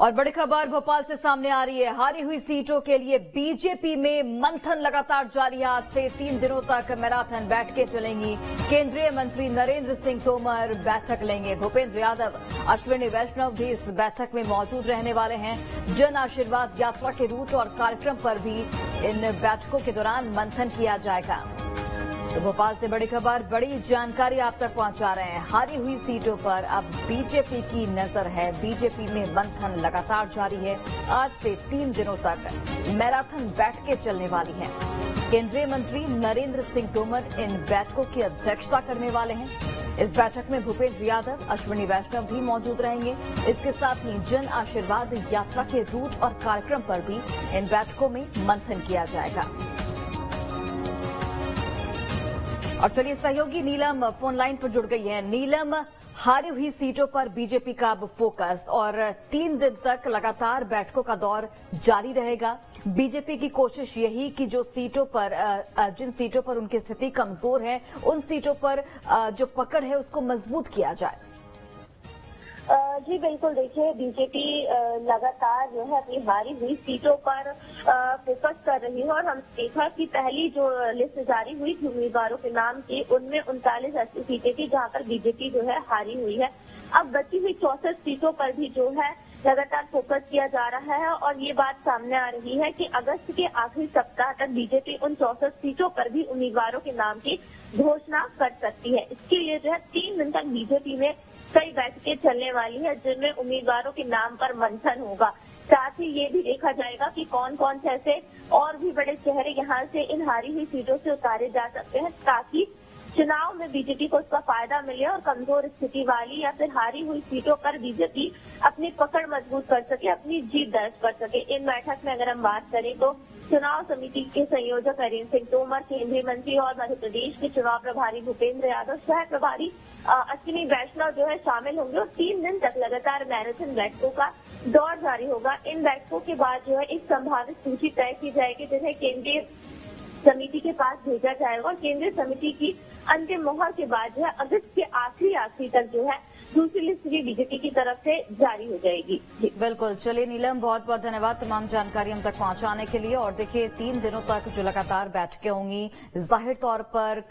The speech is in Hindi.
और बड़ी खबर भोपाल से सामने आ रही है। हारी हुई सीटों के लिए बीजेपी में मंथन लगातार जारी है। आज से 3 दिनों तक मैराथन बैठकें चलेंगी। केंद्रीय मंत्री नरेंद्र सिंह तोमर बैठक लेंगे। भूपेंद्र यादव, अश्विनी वैष्णव भी इस बैठक में मौजूद रहने वाले हैं। जन आशीर्वाद यात्रा के रूट और कार्यक्रम पर भी इन बैठकों के दौरान मंथन किया जाएगा। तो भोपाल से बड़ी खबर, बड़ी जानकारी आप तक पहुंचा रहे हैं। हारी हुई सीटों पर अब बीजेपी की नजर है। बीजेपी में मंथन लगातार जारी है। आज से 3 दिनों तक मैराथन बैठकें चलने वाली हैं। केंद्रीय मंत्री नरेंद्र सिंह तोमर इन बैठकों की अध्यक्षता करने वाले हैं। इस बैठक में भूपेंद्र यादव, अश्विनी वैष्णव भी मौजूद रहेंगे। इसके साथ ही जन आशीर्वाद यात्रा के रूट और कार्यक्रम पर भी इन बैठकों में मंथन किया जाएगा। और चलिए सहयोगी नीलम फोन लाइन पर जुड़ गई है। नीलम, हारी हुई सीटों पर बीजेपी का अब फोकस और 3 दिन तक लगातार बैठकों का दौर जारी रहेगा। बीजेपी की कोशिश यही कि जो सीटों पर जिन सीटों पर उनकी स्थिति कमजोर है, उन सीटों पर जो पकड़ है उसको मजबूत किया जाए। जी बिल्कुल, देखिए बीजेपी लगातार जो है अपनी हारी हुई सीटों पर फोकस कर रही है। और हम देखा कि पहली जो लिस्ट जारी हुई थी उम्मीदवारों के नाम की, उनमें 39 ऐसी सीटें थी जहां पर बीजेपी जो है हारी हुई है। अब बची हुई 64 सीटों पर भी जो है लगातार फोकस किया जा रहा है। और ये बात सामने आ रही है कि अगस्त के आखिरी सप्ताह तक बीजेपी उन 64 सीटों पर भी उम्मीदवारों के नाम की घोषणा कर सकती है। इसके लिए जो है 3 दिन तक बीजेपी में कई बैठकें चलने वाली है, जिनमें उम्मीदवारों के नाम पर मंथन होगा। साथ ही ये भी देखा जाएगा कि कौन कौन से ऐसे और भी बड़े चेहरे यहाँ से इन हारी हुई सीटों से उतारे जा सकते हैं, ताकि चुनाव में बीजेपी को उसका फायदा मिले और कमजोर स्थिति वाली या फिर हारी हुई सीटों पर बीजेपी अपनी पकड़ मजबूत कर सके, अपनी जीत दर्ज कर सके। इन बैठक में अगर हम बात करें तो चुनाव समिति के संयोजक नरेंद्र सिंह तोमर, केंद्रीय मंत्री और मध्य प्रदेश के चुनाव प्रभारी भूपेंद्र यादव, सह प्रभारी अश्विनी वैष्णव जो है शामिल होंगे। और 3 दिन तक लगातार मैराथन बैठकों का दौर जारी होगा। इन बैठकों के बाद जो है एक संभावित सूची तय की जाएगी, जिन्हें केंद्रीय समिति के पास भेजा जाएगा। और केंद्रीय समिति की अंतिम मोहर के बाद जो है अगस्त के आखिरी तक जो है दूसरी लिस्ट भी बीजेपी की तरफ से जारी हो जाएगी। बिल्कुल, चलिए नीलम, बहुत बहुत धन्यवाद तमाम जानकारी हम तक पहुंचाने के लिए। और देखिए 3 दिनों तक जो लगातार बैठकें होंगी, जाहिर तौर पर कई